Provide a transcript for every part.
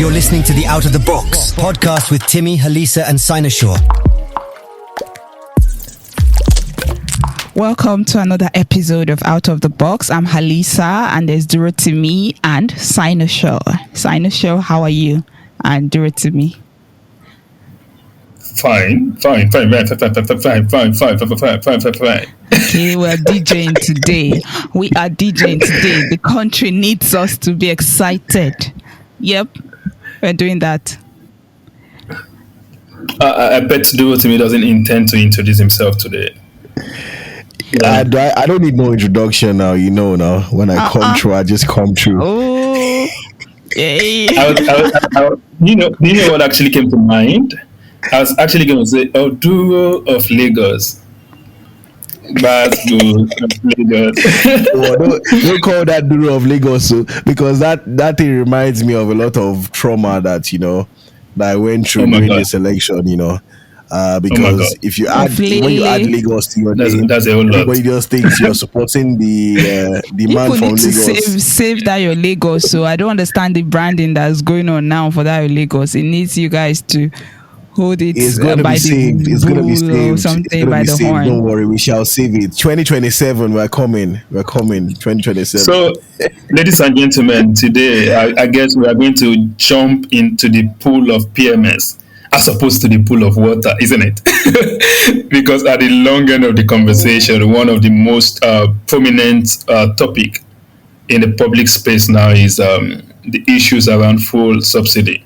You're listening to the Out of the Box podcast with Timmy, Halisa, and Sinosure. Welcome to another episode of Out of the Box. I'm Halisa, and there's Durotimi and Sinosure. Sinosure, how are you? And Durotimi. Fine. Okay, we're DJing today. We are DJing today. The country needs us to be excited. Yep, we're doing that. I bet Durotimi doesn't intend to introduce himself today. I don't need no introduction now. You know now. When I come through, I just come through. Oh, yay. You know what actually came to mind? I was actually going to say, Duro of Lagos. Bad Duro of Lagos. Don't call that Duro of Lagos, because that thing reminds me of a lot of trauma that I went through during this election. Because if you add when you add Lagos to your name, that's a whole lot. Everybody just thinks you're supporting the man from Lagos. Save that your Lagos. So I don't understand the branding that's going on now for that your Lagos. It needs you guys to hold it. It's going to be saved. It's going to be saved. Something by the horn. Don't worry, we shall save it. 2027, we're coming. 2027. So, ladies and gentlemen, today I guess we are going to jump into the pool of PMS as opposed to the pool of water, isn't it? Because at the long end of the conversation, one of the most prominent topic in the public space now is the issues around fuel subsidy.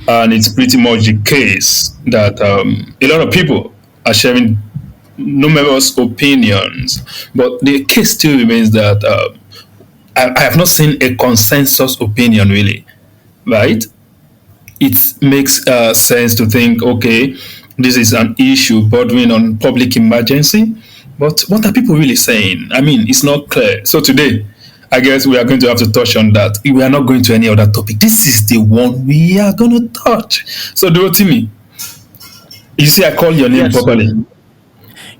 And it's pretty much the case that a lot of people are sharing numerous opinions, but the case still remains that I have not seen a consensus opinion really, right? It makes sense to think, okay, this is an issue bordering on public emergency, but what are people really saying? I mean, it's not clear. So today, I guess we are going to have to touch on that. We are not going to any other topic. This is the one we are going to touch. So, Durotimi, you see, I call your name properly.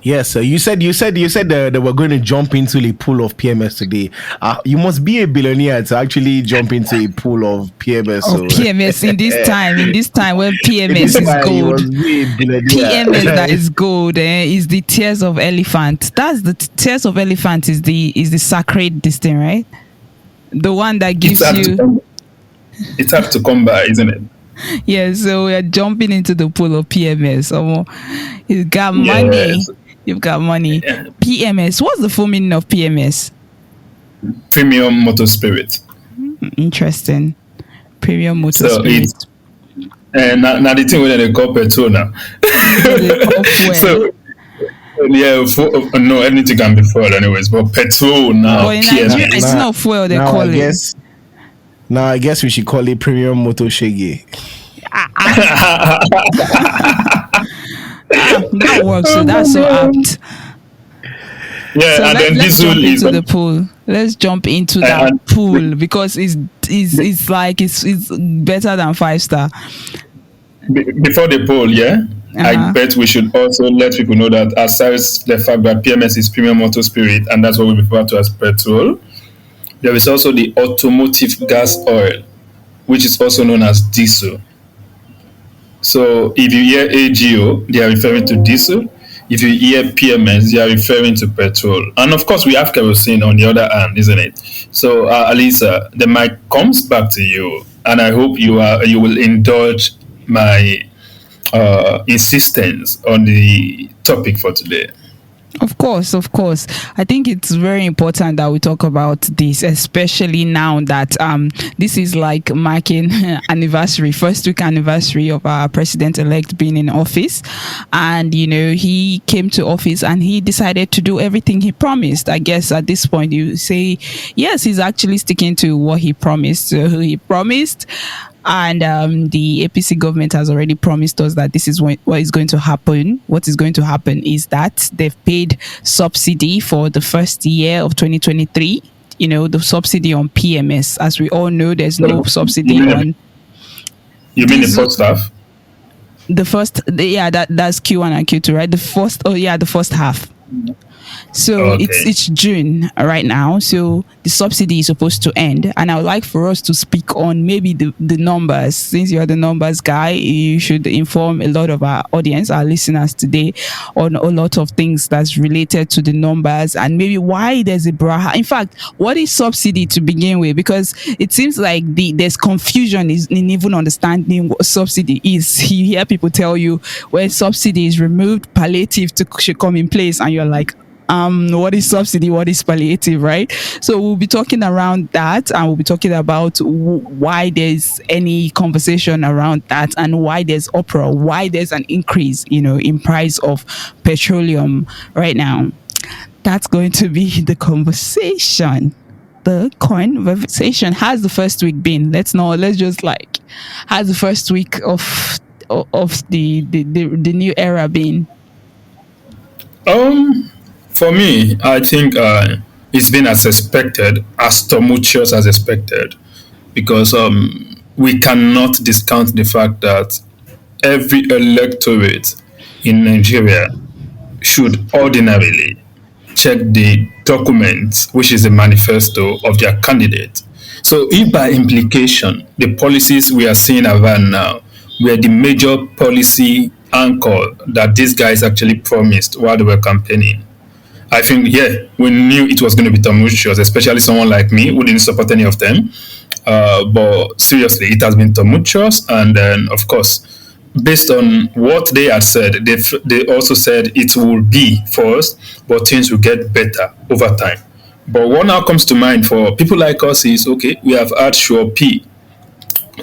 Yes, sir. You said that we're going to jump into the pool of PMS today. You must be a billionaire to actually jump into a pool of PMS. PMS in this time when PMS is gold. PMS that is gold is the tears of elephant. That's the tears of elephant is the sacred this thing, right? The one that gives it's hard to come by, isn't it? Yeah, so we are jumping into the pool of PMS. You've got money. Yes. You've got money. Yeah. PMS. What's the full meaning of PMS? Premium Motor Spirit. Interesting. Premium Motor Spirit. Now the thing with the call petrol now. So no, anything can be fuel anyways, but petrol now. But in Nigeria, it's not fuel. They call it. Now I guess we should call it Premium Motor Shege. That works. So that's so apt. Yeah, so and then let's jump into the pool. Let's jump into that pool because it's better than 5-star. Before the poll, I bet we should also let people know that aside the fact that PMS is Premium Motor Spirit, and that's what we refer to as petrol, there is also the automotive gas oil, which is also known as diesel. So if you hear AGO, they are referring to diesel. If you hear PMS, they are referring to petrol. And of course, we have kerosene on the other hand, isn't it? So, Alisa, the mic comes back to you, and I hope you will indulge my insistence on the topic for today. Of course. I think it's very important that we talk about this, especially now that this is like marking first week anniversary of our president-elect being in office. And, he came to office and he decided to do everything he promised. I guess at this point you say, yes, he's actually sticking to what he promised. So he promised. And the APC government has already promised us that this is what is going to happen. What is going to happen is that they've paid subsidy for the first year of 2023. The subsidy on PMS. As we all know, there's no subsidy on. You mean the first half? The first, that's Q1 and Q2, right? The first half. So it's June right now. So the subsidy is supposed to end, and I would like for us to speak on maybe the numbers. Since you're the numbers guy, you should inform a lot of our audience, our listeners today, on a lot of things that's related to the numbers and maybe why there's a braha. In fact, what is subsidy to begin with? Because it seems like there's confusion in even understanding what subsidy is. You hear people tell you when subsidy is removed, palliative should come in place, and you're like, what is subsidy, what is palliative, right? So we'll be talking around that, and we'll be talking about why there's any conversation around that, and why there's uproar, why there's an increase, in price of petroleum right now. That's going to be the conversation. The conversation. How's the first week been? How's the first week of the new era been? For me, I think it's been as expected, as tumultuous as expected, because we cannot discount the fact that every electorate in Nigeria should ordinarily check the document, which is the manifesto of their candidate. So if by implication, the policies we are seeing around now were the major policy anchor that these guys actually promised while they were campaigning, I think, we knew it was going to be tumultuous, especially someone like me who didn't support any of them. But seriously, it has been tumultuous. And then, of course, based on what they had said, they also said it will be first, but things will get better over time. But what now comes to mind for people like us is, okay, we have had Sure P,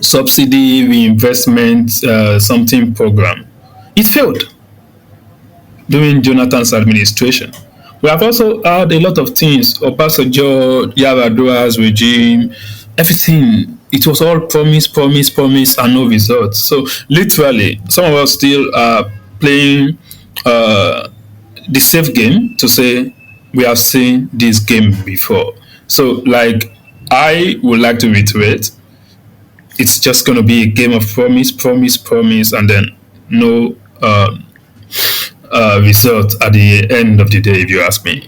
subsidy reinvestment something program. It failed during Jonathan's administration. We have also had a lot of things, Obasanjo, Yaradua's regime, everything. It was all promise, and no results. So literally, some of us still are playing the safe game to say we have seen this game before. So, I would like to reiterate, it's just going to be a game of promise, and then no result at the end of the day, if you ask me.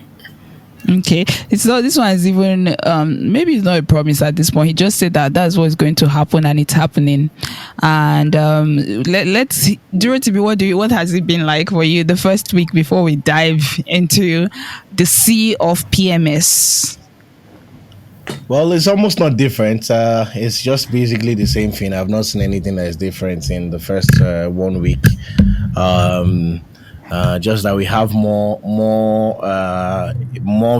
Okay, it's not. This one is even maybe it's not a promise at this point. He just said that that's what's going to happen, and it's happening. And let's Duratibi, what has it been like for you the first week before we dive into the sea of PMS? Well, it's almost not different. It's just basically the same thing. I've not seen anything that is different in the first 1 week. Just that we have more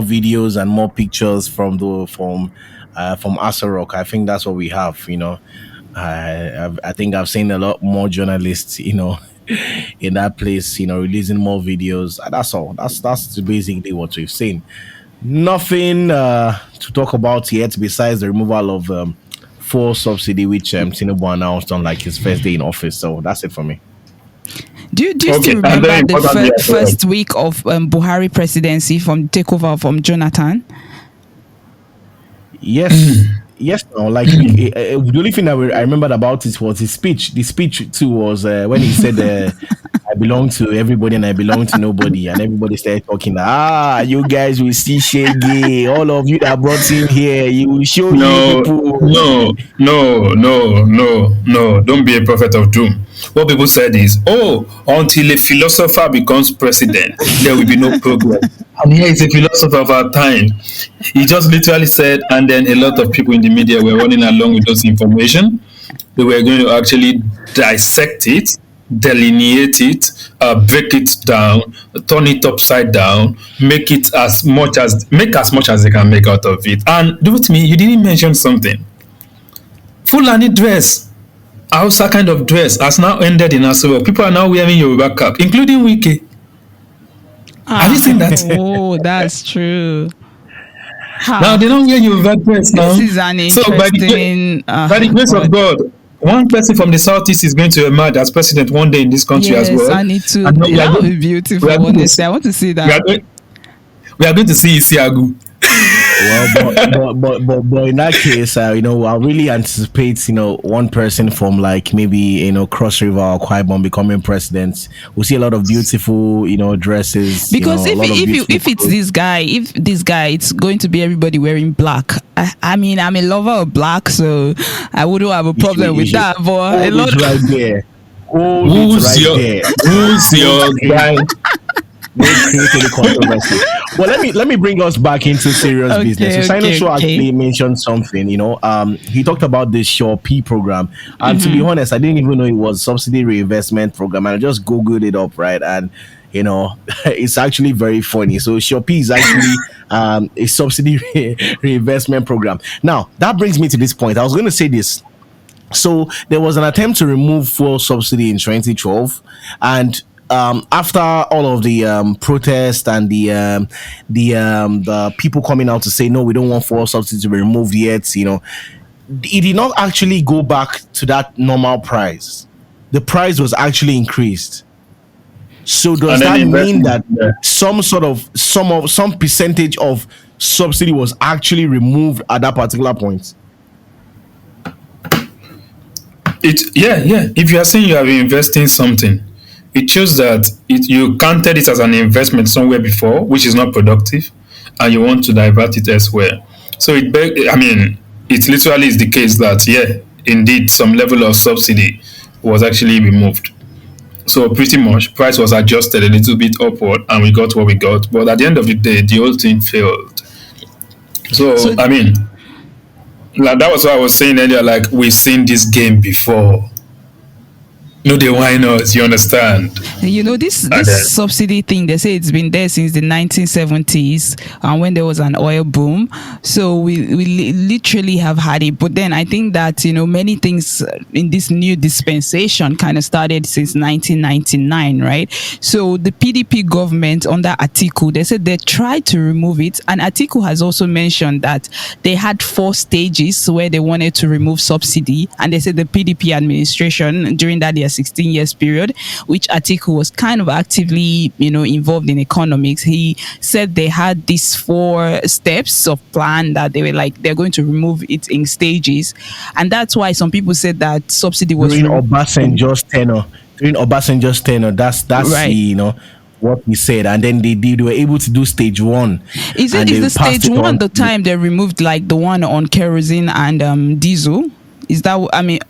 videos and more pictures from Aso. I think that's what we have. I think I've seen a lot more journalists, in that place, releasing more videos. That's all. That's basically what we've seen. Nothing to talk about yet besides the removal of fuel subsidy, which Tinubu announced on his first day in office. So that's it for me. Do you still remember the first week of Buhari presidency from takeover from Jonathan? Yes. Yes, no. The only thing that I remembered about it was his speech. The speech too was when he said, "I belong to everybody and I belong to nobody," and everybody started talking. You guys will see Shaggy. All of you that brought him here, you will show you people. No. Don't be a prophet of doom. What people said is, until a philosopher becomes president, there will be no progress. And here is a philosopher of our time. He just literally said, and then a lot of people in the media were running along with those information. They were going to actually dissect it, delineate it, break it down, turn it upside down, make as much as they can make out of it. And do it me, you didn't mention something. Fulani dress, Hausa kind of dress, has now ended in Aso. People are now wearing Yoruba cap, including Wike. Have you seen that? Oh, that's true. Now they don't wear Yoruba dress now. This is an interesting. By the grace of God, one person from the southeast is going to emerge as president one day in this country as well. Yes, I need to. That would be beautiful. Honestly, I want to see that. We are going to see Isiagu. Well, but in that case, I really anticipate, one person from like maybe Cross River or Kwaibon becoming president. We'll see a lot of beautiful, dresses. Because a lot of if it's clothes. this guy, it's going to be everybody wearing black. I mean, I'm a lover of black, so I wouldn't have a problem with that. But a lot Hold it right there. Hold it Who's right your there. who's your guy? Don't create any controversy. Well, let me bring us back into serious Okay, business. So okay, Show okay. actually mentioned something. He talked about the Sure P program, and to be Mm-hmm. honest, I didn't even know it was subsidy reinvestment program, and I just googled it up, right? And it's actually very funny. So Sure P is actually a subsidy reinvestment program. Now that brings me to this point. I was going to say this. So there was an attempt to remove fuel subsidy in 2012, and after all of the protest and the people coming out to say no, we don't want fuel subsidy to be removed yet, it did not actually go back to that normal price. The price was actually increased. So does And then that mean that investment, some percentage of subsidy was actually removed at that particular point? yeah. If you are saying you are investing something, it shows that you counted it as an investment somewhere before, which is not productive, and you want to divert it elsewhere. So it literally is the case that indeed, some level of subsidy was actually removed. So pretty much, price was adjusted a little bit upward, and we got what we got. But at the end of the day, the whole thing failed. So So like, that was what I was saying earlier. Like, we've seen this game before. No, they whine us. You understand? this And then, subsidy thing, they say it's been there since the 1970s, and when there was an oil boom. So we literally have had it. But then I think that many things in this new dispensation kind of started since 1999, right? So the PDP government under Atiku, they said they tried to remove it, and Atiku has also mentioned that they had 4 stages where they wanted to remove subsidy, and they said the PDP administration during that year 16 years period, which Atiku was kind of actively, involved in economics. He said they had these 4 steps of plan that they were like, they're going to remove it in stages. And that's why some people said that subsidy was During Obasanjo's tenure, that's right. what he said, and then they were able to do stage 1. Is and the they passed stage it one on the to time they removed like the one on kerosene and diesel? Is that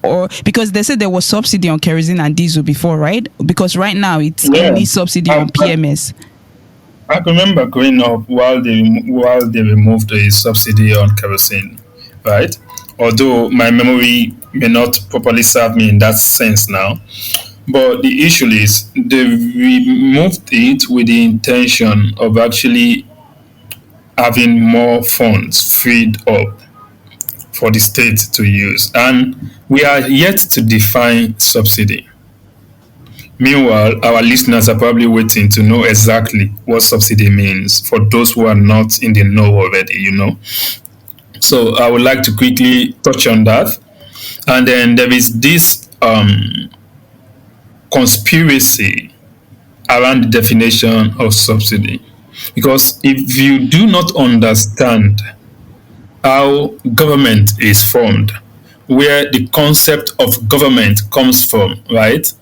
or because they said there was subsidy on kerosene and diesel before, right? Because right now it's yeah. only subsidy on PMS. I remember growing up while they removed the subsidy on kerosene, right? Although my memory may not properly serve me in that sense now. But the issue is they removed it with the intention of actually having more funds freed up for the state to use. And we are yet to define subsidy. Meanwhile, our listeners are probably waiting to know exactly what subsidy means for those who are not in the know already. So I would like to quickly touch on that. And then there is this conspiracy around the definition of subsidy. Because if you do not understand how government is formed, where the concept of government comes from, right?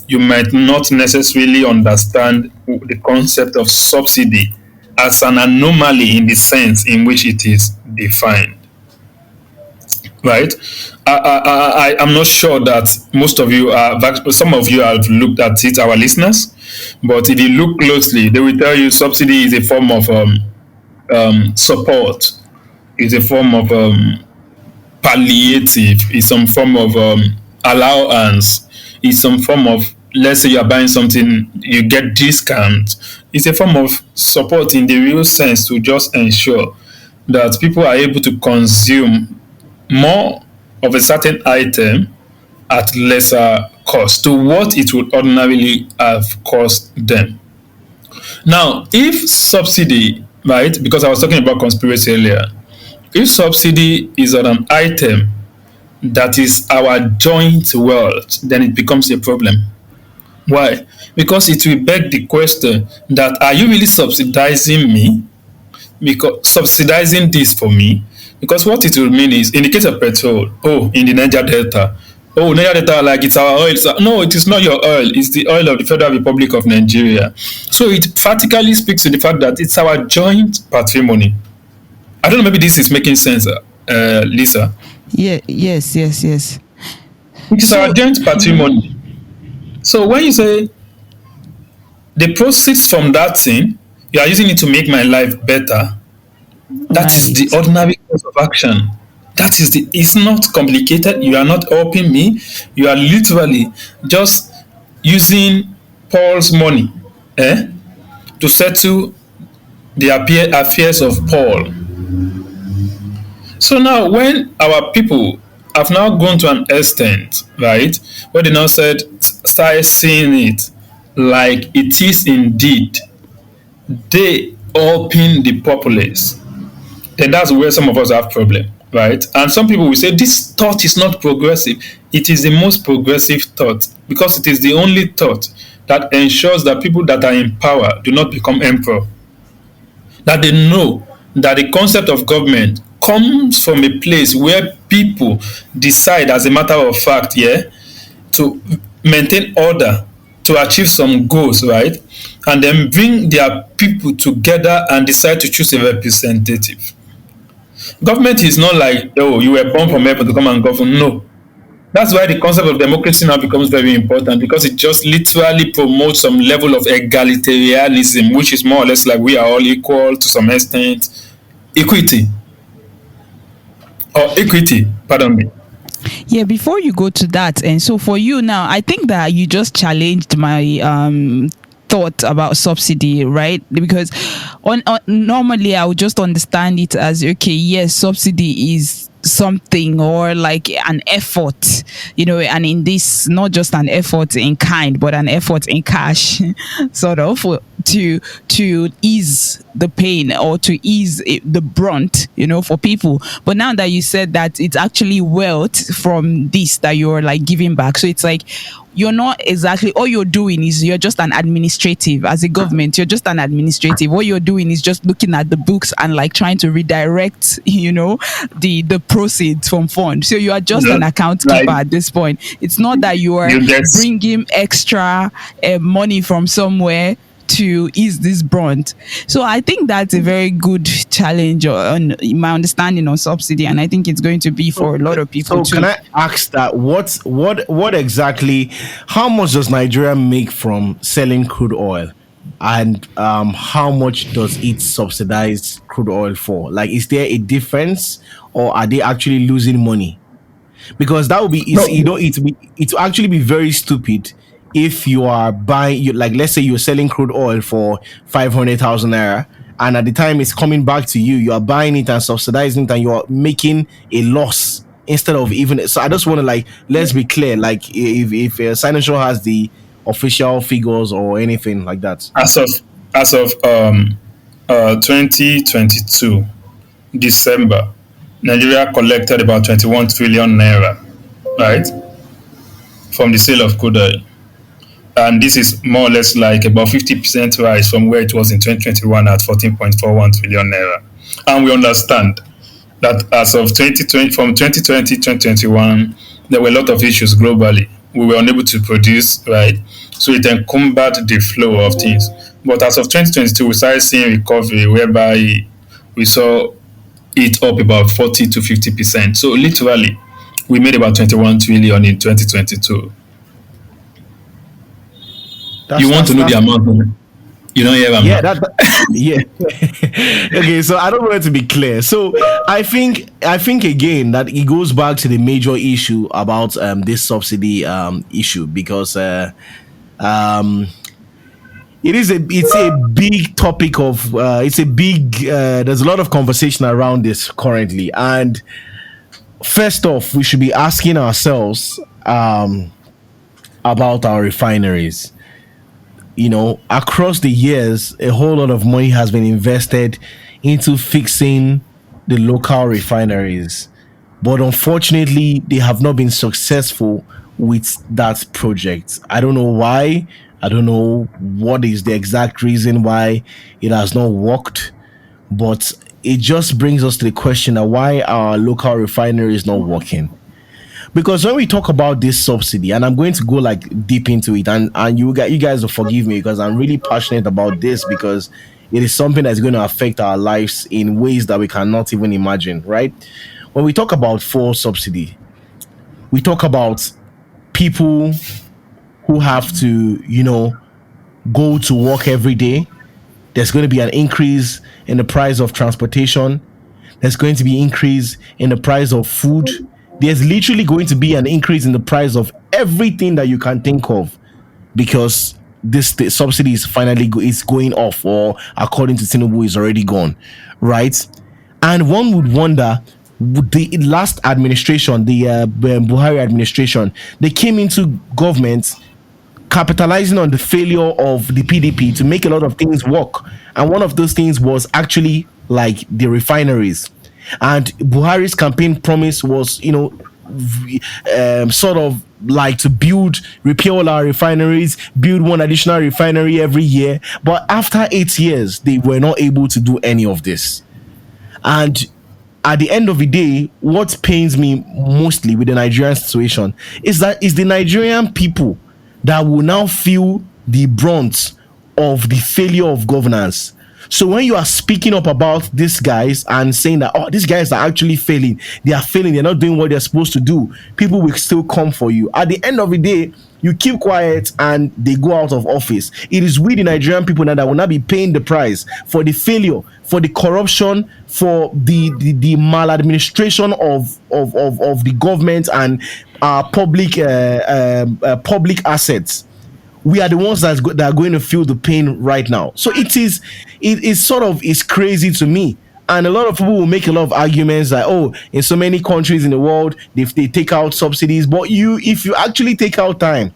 You might not necessarily understand the concept of subsidy as an anomaly in the sense in which it is defined, right? I'm not sure that most of you are, some of you have looked at it, our listeners, but if you look closely, they will tell you subsidy is a form of support, is a form of palliative, is some form of allowance, is some form of, let's say you are buying something, you get discount. It's a form of support in the real sense to just ensure that people are able to consume more of a certain item at lesser cost to what it would ordinarily have cost them. Now, if subsidy, right, because I was talking about conspiracy earlier, if subsidy is on an item that is our joint wealth, then it becomes a problem. Why? Because it will beg the question that, are you really subsidizing me because subsidizing this for me, because what it will mean is, in the case of petrol, oh, in the Niger Delta, oh, Niger Delta, like it's our oil. No, it is not your oil. It's the oil of the Federal Republic of Nigeria. So it practically speaks to the fact that it's our joint patrimony. I don't know, maybe this is making sense, Lisa. Yeah, yes. It is our So, joint patrimony. So when you say the proceeds from that thing, you are using it to make my life better, that is the right. ordinary course of action. That is the. It's not complicated. You are not helping me. You are literally just using Paul's money, eh, to settle the affairs of Paul. So now, when our people have now gone to an extent, right, where they now start seeing it like it is indeed, they helping the populace, then that's where some of us have problem, right? And some people will say this thought is not progressive. It is the most progressive thought because it is the only thought that ensures that people that are in power do not become emperor. That they know that the concept of government comes from a place where people decide, as a matter of fact, yeah, to maintain order, to achieve some goals, right? And then bring their people together and decide to choose a representative. Government is not like, oh, you were born from heaven to come and govern. No. That's why the concept of democracy now becomes very important because it just literally promotes some level of egalitarianism, which is more or less like we are all equal to some extent. Equity, or equity, pardon me. Yeah, before you go to that, and so for you now, I think that you just challenged my thought about subsidy, right? Because on normally I would just understand it as, okay, yes, subsidy is something or like an effort, and in this, not just an effort in kind but an effort in cash sort of, to ease the pain or to ease the brunt, for people. But now that you said that it's actually wealth from this that you're like giving back, so it's like you're not exactly, all you're doing is you're just an administrative. As a government, you're just an administrative. What you're doing is just looking at the books and like trying to redirect, the proceeds from funds. So you are just an account keeper Like at this point. It's not that you are you get bringing extra money from somewhere to ease this brunt. So I think that's a very good challenge on my understanding on subsidy, and I think it's going to be for a lot of people So too. can I ask that what exactly, how much does Nigeria make from selling crude oil, and how much does it subsidize crude oil for? Like, is there a difference, or are they actually losing money? Because that would be, no. it will actually be very stupid if you are buying, like, let's say you're selling crude oil for 500,000 naira, and at the time it's coming back to you, you are buying it and subsidizing it, and you are making a loss instead of even. So I just want to, like, let's be clear, like, if Financial has the official figures or anything like that. As of 2022 December, Nigeria collected about 21 trillion naira, right, from the sale of crude oil. And this is more or less like about 50% rise from where it was in 2021 at 14.41 trillion naira. And we understand that as of 2020, from 2020 to 2021, there were a lot of issues globally. We were unable to produce, right? So it encumbered the flow of things. But as of 2022, we started seeing recovery whereby we saw it up about 40 to 50%. So literally, we made about 21 trillion in 2022. You want to know the amount? You don't hear Yeah, now. yeah. Okay, so I don't want it to be clear. So I think again that it goes back to the major issue about this subsidy issue, because it's a big topic of it's a big there's a lot of conversation around this currently. And first off, we should be asking ourselves about our refineries. Across the years, a whole lot of money has been invested into fixing the local refineries. But unfortunately, they have not been successful with that project. I don't know why. I don't know what is the exact reason why it has not worked. but it just brings us to the question of why our local refinery is not working. Because when we talk about this subsidy, and I'm going to go like deep into it, and you guys will forgive me because I'm really passionate about this, because it is something that's going to affect our lives in ways that we cannot even imagine, right? When we talk about fuel subsidy, we talk about people who have to, go to work every day. There's going to be an increase in the price of transportation. There's going to be increase in the price of food. There's literally going to be an increase in the price of everything that you can think of, because the subsidy is finally is going off, or according to Tinubu, is already gone, right? And one would wonder, the last administration, the Buhari administration, they came into government capitalizing on the failure of the PDP to make a lot of things work. And one of those things was actually like the refineries. And Buhari's campaign promise was, sort of like to repair all our refineries, build one additional refinery every year. But after 8 years, they were not able to do any of this. And at the end of the day, what pains me mostly with the Nigerian situation is that it's the Nigerian people that will now feel the brunt of the failure of governance. So when you are speaking up about these guys and saying that, oh, these guys are actually failing, they're not doing what they're supposed to do, people will still come for you. At the end of the day, you keep quiet and they go out of office. It is we, the Nigerian people, now that will not be paying the price for the failure, for the corruption, for the maladministration of the government and public assets. We are the ones that are going to feel the pain right now. So it is crazy to me. And a lot of people will make a lot of arguments like, oh, in so many countries in the world, they take out subsidies. But if you actually take out time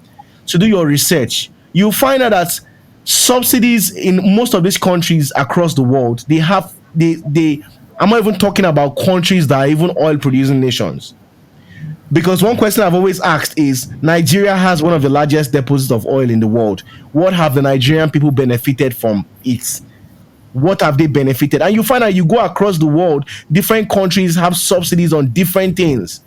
to do your research, you'll find out that subsidies in most of these countries across the world, I'm not even talking about countries that are even oil producing nations. Because one question I've always asked is, Nigeria has one of the largest deposits of oil in the world. What have the Nigerian people benefited from it? What have they benefited? And you find out, you go across the world, different countries have subsidies on different things.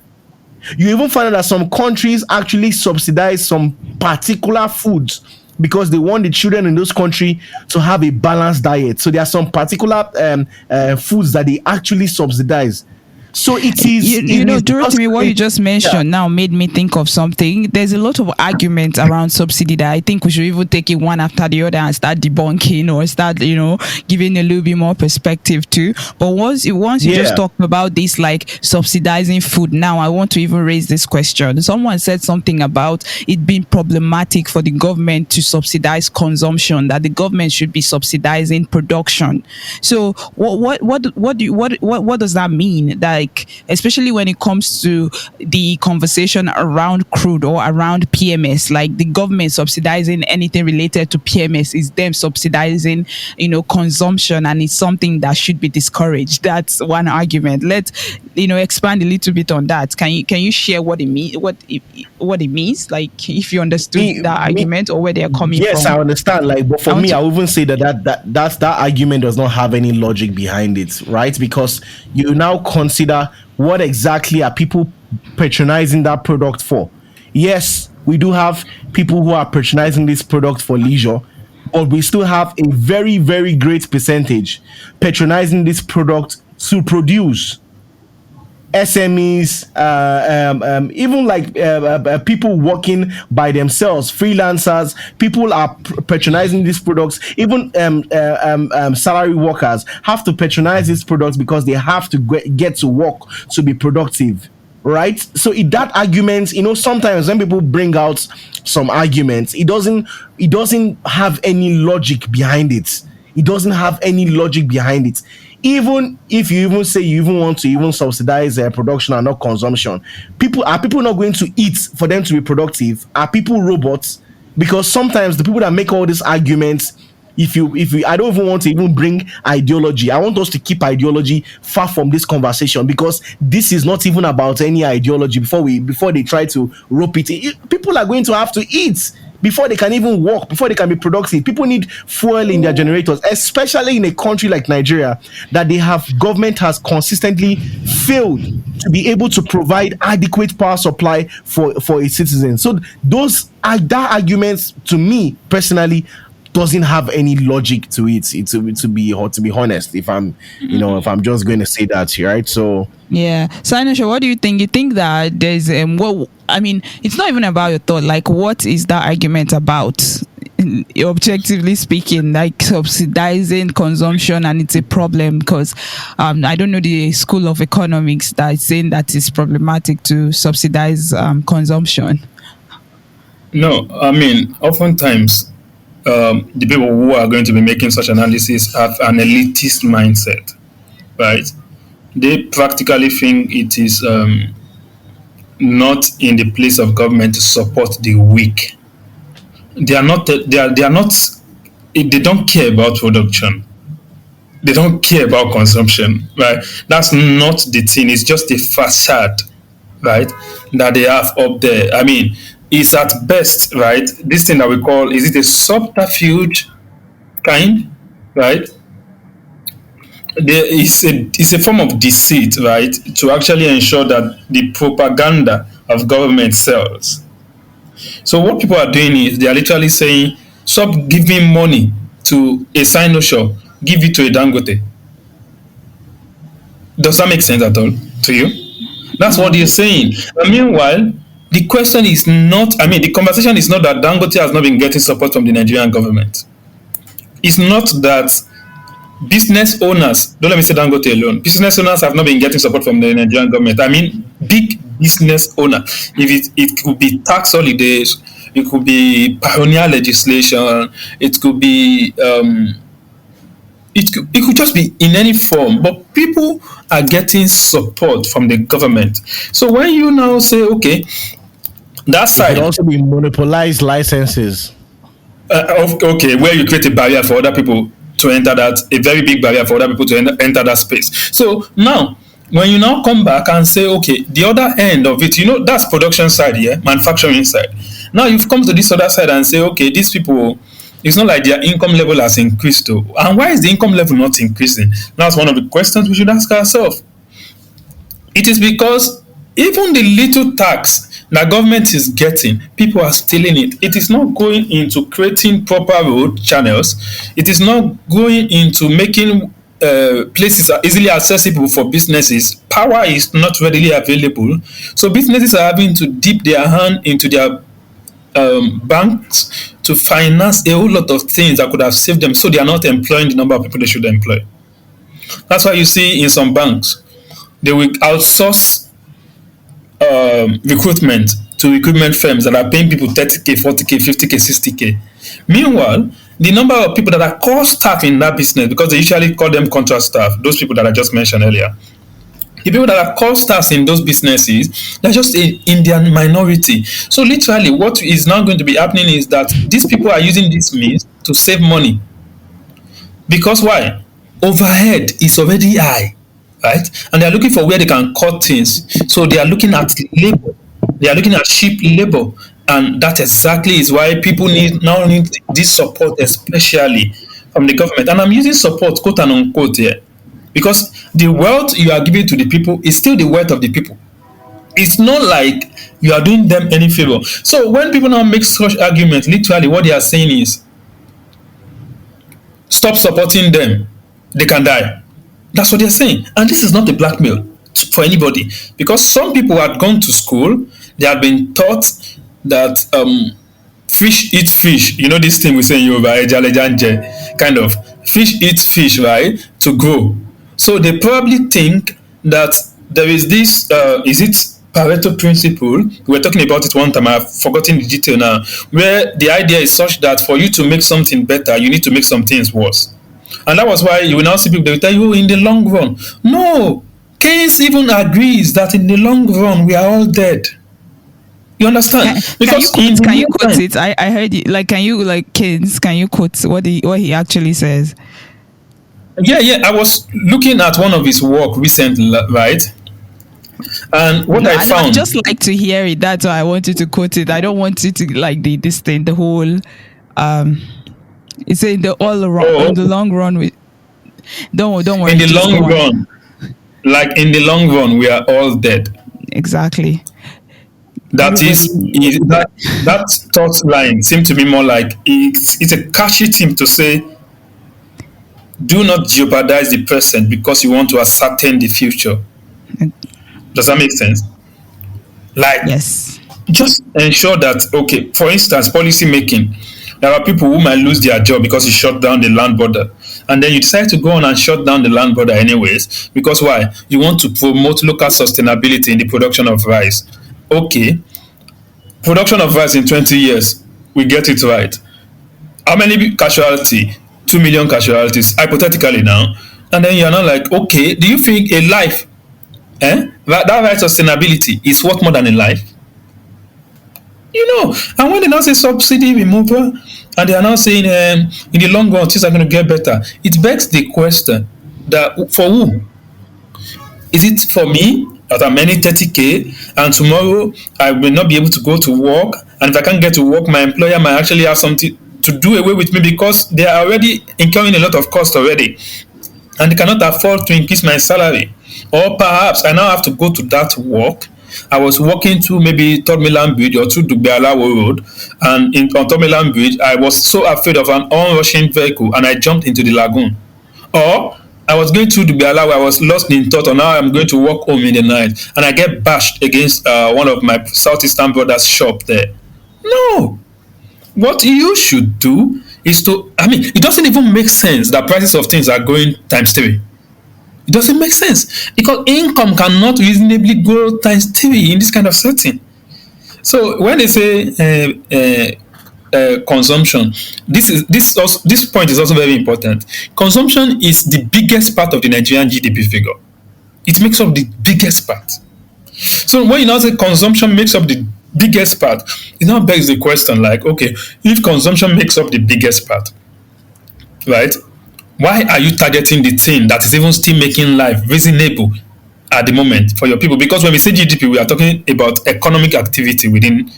You even find out that some countries actually subsidize some particular foods because they want the children in those countries to have a balanced diet. So there are some particular foods that they actually subsidize. So it is, Dorothy, what you just mentioned now made me think of something. There's a lot of arguments around subsidy that I think we should even take it one after the other and start debunking, or start, giving a little bit more perspective to. But once you just talked about this, like subsidizing food, now I want to even raise this question. Someone said something about it being problematic for the government to subsidize consumption, that the government should be subsidizing production. So what does that mean? That, especially when it comes to the conversation around crude or around PMS, like the government subsidizing anything related to PMS is them subsidizing, consumption, and it's something that should be discouraged. That's one argument. Let's, expand a little bit on that. Can you share what it means? What it means? Like, if you understood that argument or where they're coming from? Yes, I understand. Like, but for me, I would even say that argument does not have any logic behind it, right? Because you now consider what exactly are people patronizing that product for. Yes, we do have people who are patronizing this product for leisure, but we still have a very, very great percentage patronizing this product to produce. SMEs, even like people working by themselves, freelancers, people are patronizing these products. Even salary workers have to patronize these products because they have to get to work to be productive, right? So that argument, sometimes when people bring out some arguments, it doesn't have any logic behind it. It doesn't have any logic behind it. Even if you even say you even want to even subsidize production and not consumption, are people not going to eat for them to be productive? Are people robots? Because sometimes the people that make all these arguments, if you I don't even want to even bring ideology. I want us to keep ideology far from this conversation, because this is not even about any ideology. Before they try to rope it in, people are going to have to eat. before they can even work, before they can be productive. People need fuel in their generators, especially in a country like Nigeria, that government has consistently failed to be able to provide adequate power supply for its citizens. So that arguments, to me personally, doesn't have any logic to it. To be honest, if I'm just going to say that, right? So yeah. So Anisha, what do you think? You think that there's it's not even about your thought. Like, what is that argument about? Objectively speaking, like subsidizing consumption, and it's a problem because I don't know the school of economics that is saying that it's problematic to subsidize consumption. No, I mean, oftentimes the people who are going to be making such analysis have an elitist mindset, right? They practically think it is not in the place of government to support the weak. They are not. They are not. They don't care about production. They don't care about consumption, right? That's not the thing. It's just a facade, right, that they have up there. I mean, it's at best, right? This thing that we call, is it a subterfuge kind, right? It's a form of deceit, right, to actually ensure that the propaganda of government sells. So what people are doing is they are literally saying, stop giving money to a Sinosure, give it to a Dangote. Does that make sense at all to you? That's what they're saying. And meanwhile, the question is not, the conversation is not that Dangote has not been getting support from the Nigerian government. It's not that business owners, don't let me say Dangote alone, business owners have not been getting support from the Nigerian government. I mean, big business owner. If it could be tax holidays, it could be pioneer legislation, it could be it could just be in any form, but people are getting support from the government. So when you now say, okay, that side, it could also be monopolized licenses. Okay, where you create a barrier for other people to enter that, a very big barrier for other people to enter that space. So now, when you now come back and say, okay, the other end of it, that's production side, yeah, manufacturing side. Now you've come to this other side and say, okay, these people, it's not like their income level has increased, though. And why is the income level not increasing? That's one of the questions we should ask ourselves. It is because even the little tax that government is getting, people are stealing it. It is not going into creating proper road channels. It is not going into making places are easily accessible for businesses. Power is not readily available. So businesses are having to dip their hand into their banks to finance a whole lot of things that could have saved them, so they are not employing the number of people they should employ. That's why you see in some banks, they will outsource recruitment to recruitment firms that are paying people 30K, 40K, 50K, 60K. Meanwhile, the number of people that are core staff in that business, because they usually call them contract staff, those people that I just mentioned earlier, the people that are core staffs in those businesses, they're just in their minority. So literally what is now going to be happening is that these people are using this means to save money. Because why? Overhead is already high, right? And they're looking for where they can cut things. So they are looking at labor. They are looking at cheap labor. And that exactly is why people need this support, especially from the government. And I'm using support, quote and unquote, here. Because the wealth you are giving to the people is still the wealth of the people. It's not like you are doing them any favor. So when people now make such arguments, literally what they are saying is, stop supporting them, they can die. That's what they're saying. And this is not a blackmail for anybody. Because some people had gone to school, they had been taught that fish eat fish. You know this thing we say in Yoruba, kind of. Fish eat fish, right, to grow. So they probably think that there is this, is it Pareto principle? We were talking about it one time, I've forgotten the detail now, where the idea is such that for you to make something better, you need to make some things worse. And that was why you will now see people, they will tell you, in the long run. No, Keynes even agrees that in the long run, we are all dead. You understand? Because can you quote it? I heard it. Like, can you, like, Keynes, can you quote what he actually says? Yeah. I was looking at one of his work recently, right? And what No, I I found, just like to hear it. That's why I wanted to quote it. I don't want it to like this thing, the whole it's in the all around oh, on the long run with don't worry, in the just long go on. run, like in the long run, we are all dead. Exactly. That Everybody is that thought line seems to be more like it's a catchy thing to say. Do not jeopardize the present because you want to ascertain the future. Does that make sense? Like, yes. just ensure that, okay, for instance, policy making. There are people who might lose their job because you shut down the land border. And then you decide to go on and shut down the land border anyways. Because why? You want to promote local sustainability in the production of rice. Okay, production of rice in 20 years, we get it right. How many casualty? 2 million casualties, hypothetically now. And then you're not like, okay, do you think a life, that right sustainability is worth more than a life? And when they now say subsidy removal, and they are now saying in the long run things are going to get better, it begs the question that for who? Is it for me that I'm earning 30K and tomorrow I will not be able to go to work, and if I can't get to work, my employer might actually have something to do away with me because they are already incurring a lot of cost already, and they cannot afford to increase my salary? Or perhaps I now have to go to that work. I was walking to maybe Third Mainland Bridge or to Dugbe-Alawo Road, and on Third Mainland Bridge, I was so afraid of an onrushing vehicle and I jumped into the lagoon. Or I was going to Dugbe-Alawo, I was lost in thought, and now I'm going to walk home in the night, and I get bashed against one of my Southeastern brothers' shop there. No. What you should do is it doesn't even make sense that prices of things are going times 3. It doesn't make sense because income cannot reasonably go times 3 in this kind of setting. So when they say consumption, this point is also very important. Consumption is the biggest part of the Nigerian GDP figure. It makes up the biggest part. So when you now say consumption makes up the biggest part, it now begs the question like, okay, if consumption makes up the biggest part, right? Why are you targeting the thing that is even still making life reasonable at the moment for your people? Because when we say GDP, we are talking about economic activity within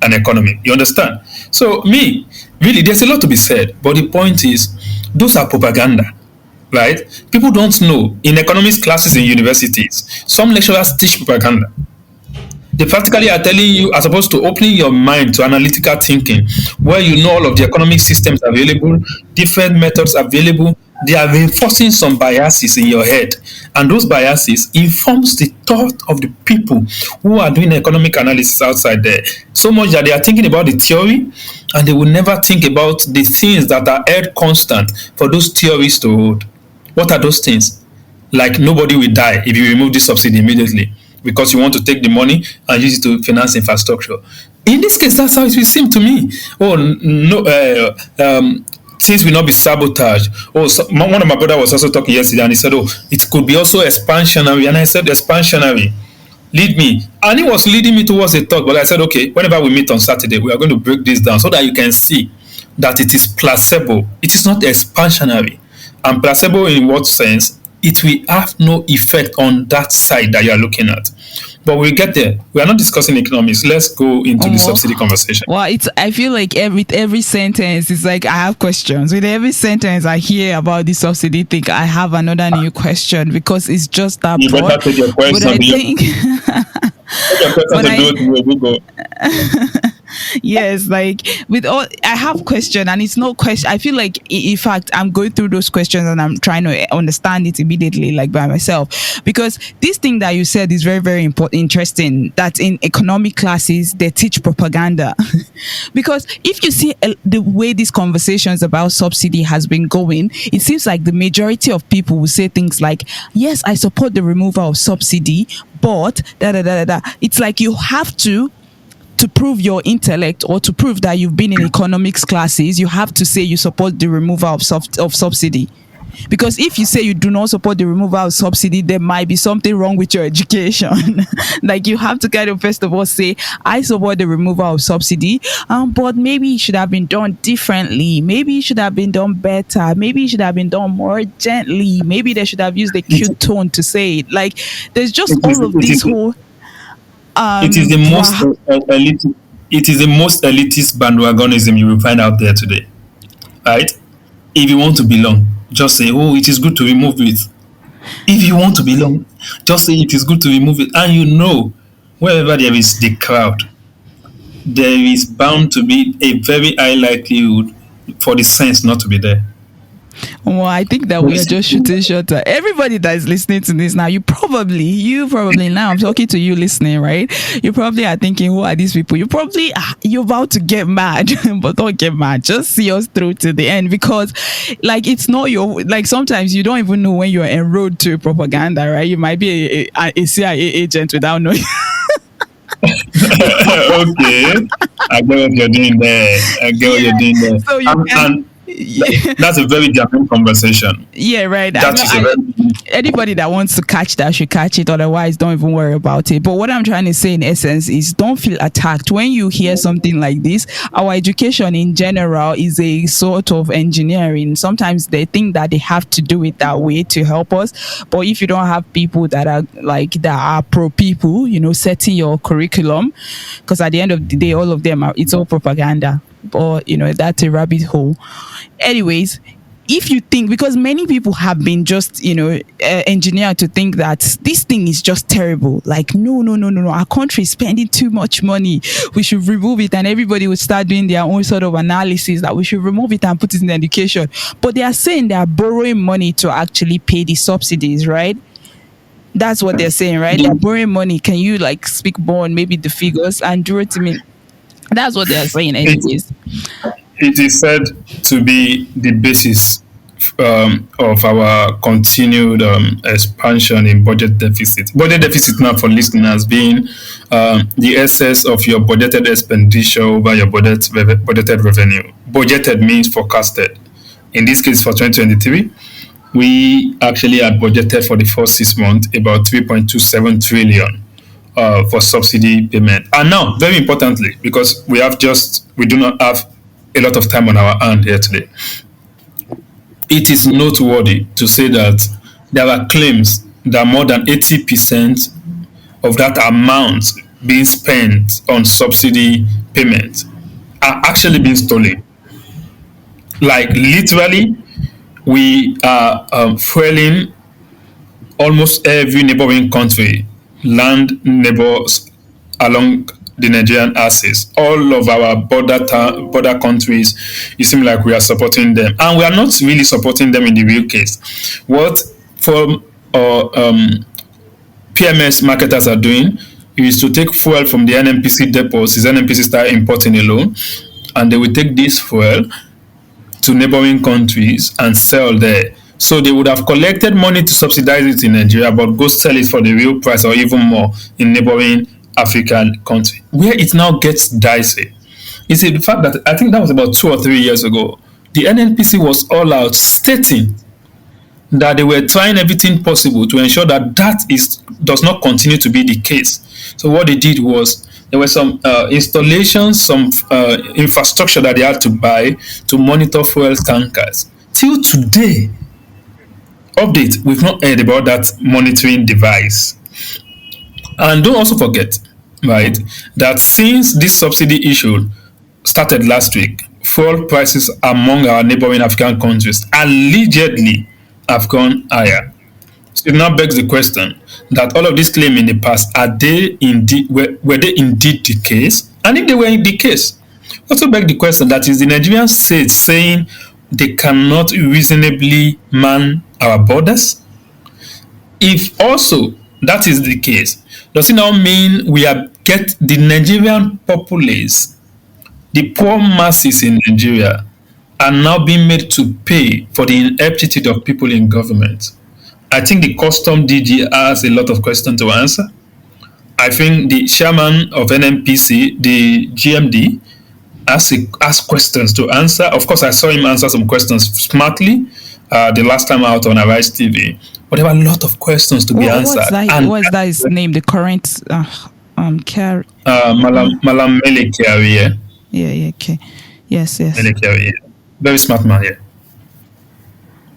an economy. You understand? So really, there's a lot to be said. But the point is, those are propaganda, right? People don't know. In economics classes in universities, some lecturers teach propaganda. They practically are telling you, as opposed to opening your mind to analytical thinking, where you know all of the economic systems available, different methods available. They are reinforcing some biases in your head, and those biases informs the thought of the people who are doing economic analysis outside there. So much that they are thinking about the theory, and they will never think about the things that are held constant for those theories to hold. What are those things? Like nobody will die if you remove this subsidy immediately, because you want to take the money and use it to finance infrastructure. In this case, that's how it will seem to me. Oh, no, things will not be sabotaged. Oh, one of my brother was also talking yesterday, and he said, oh, it could be also expansionary. And I said, expansionary, lead me. And he was leading me towards a thought, but I said, okay, whenever we meet on Saturday, we are going to break this down so that you can see that it is placebo. It is not expansionary. And placebo in what sense? It will have no effect on that side that you are looking at. But we'll get there. We are not discussing economics. Let's go into the subsidy conversation. Well, I feel like with every sentence, it's like I have questions. With every sentence I hear about the subsidy thing, I have another new question because it's just that you broad. Better take your question. But I think take your question to do it. Yes, like with all, I have question, and it's no question. I feel like, in fact, I'm going through those questions and I'm trying to understand it immediately, like by myself, because this thing that you said is very, very important, interesting. That in economic classes they teach propaganda, because if you see the way these conversations about subsidy has been going, it seems like the majority of people will say things like, "Yes, I support the removal of subsidy, but da da da da da." It's like you have to prove your intellect, or to prove that you've been in economics classes, you have to say you support the removal of subsidy. Because if you say you do not support the removal of subsidy, there might be something wrong with your education. Like, you have to kind of first of all say, I support the removal of subsidy, but maybe it should have been done differently. Maybe it should have been done better. Maybe it should have been done more gently. Maybe they should have used a cute tone to say it. Like, there's just all of this whole it is the most elitist. It is the most elitist bandwagonism you will find out there today, right? If you want to belong, just say, "Oh, it is good to remove it." If you want to belong, just say it is good to remove it, and you know, wherever there is the crowd, there is bound to be a very high likelihood for the sense not to be there. Well, I think that we are just shooting shorter. Everybody that is listening to this now, you probably now, I'm talking to you listening, right? You probably are thinking, who are these people? You're about to get mad, but don't get mad. Just see us through to the end, because like, it's not your, like, sometimes you don't even know when you're enrolled to propaganda, right? You might be a CIA agent without knowing. Okay, I get what you're doing there. So you can. That's a very different conversation. Yeah, right. Anybody that wants to catch that should catch it. Otherwise, don't even worry about it. But what I'm trying to say in essence is, don't feel attacked when you hear something like this. Our education in general is a sort of engineering. Sometimes they think that they have to do it that way to help us. But if you don't have people that are pro people, setting your curriculum, because at the end of the day, all of them it's all propaganda. Or that's a rabbit hole. Anyways, if you think, because many people have been just engineered to think that this thing is just terrible, like no, our country is spending too much money, we should remove it, and everybody would start doing their own sort of analysis that we should remove it and put it in education. But they are saying they are borrowing money to actually pay the subsidies, right? That's what they're saying, right? They're borrowing money. Can you speak more on maybe the figures and do it to me? That's what they are saying anyways. It is said to be the basis of our continued expansion in budget deficit. Budget deficit, now for listeners, being the excess of your budgeted expenditure over your budgeted revenue. Budgeted means forecasted. In this case, for 2023, we actually had budgeted for the first 6 months about 3.27 trillion. For subsidy payment. And now, very importantly, because we do not have a lot of time on our hand here today, it is noteworthy to say that there are claims that more than 80% of that amount being spent on subsidy payment are actually being stolen. Like, literally, we are fueling almost every neighboring country, land neighbors along the Nigerian axis. All of our border countries, it seems like we are supporting them. And we are not really supporting them in the real case. What PMS marketers are doing is to take fuel from the NNPC depots. Is NNPC start importing alone, and they will take this fuel to neighboring countries and sell there. So they would have collected money to subsidize it in Nigeria, but go sell it for the real price or even more in neighboring African countries. Where it now gets dicey is the fact that I think that was about 2 or 3 years ago. The NNPC was all out stating that they were trying everything possible to ensure that does not continue to be the case. So what they did was, there were some installations, some infrastructure that they had to buy to monitor fuel tankers. Till today, update, we've not heard about that monitoring device. And don't also forget, right, that since this subsidy issue started last week, fuel prices among our neighboring African countries allegedly have gone higher. So it now begs the question that all of these claims in the past, were they indeed the case? And if they were in the case, also beg the question that is the Nigerian state saying they cannot reasonably man our borders? If also that is the case, does it now mean we get the Nigerian populace, the poor masses in Nigeria, are now being made to pay for the ineptitude of people in government? I think the custom DG has a lot of questions to answer. I think the chairman of NNPC, the GMD, has questions to answer. Of course, I saw him answer some questions smartly, the last time out on Arise TV. But there were a lot of questions to be answered. What's that his name? The current care. Malam Mele Kiari. Yeah. Okay. Yes. Mele Kiari. Yeah. Very smart man. Yeah.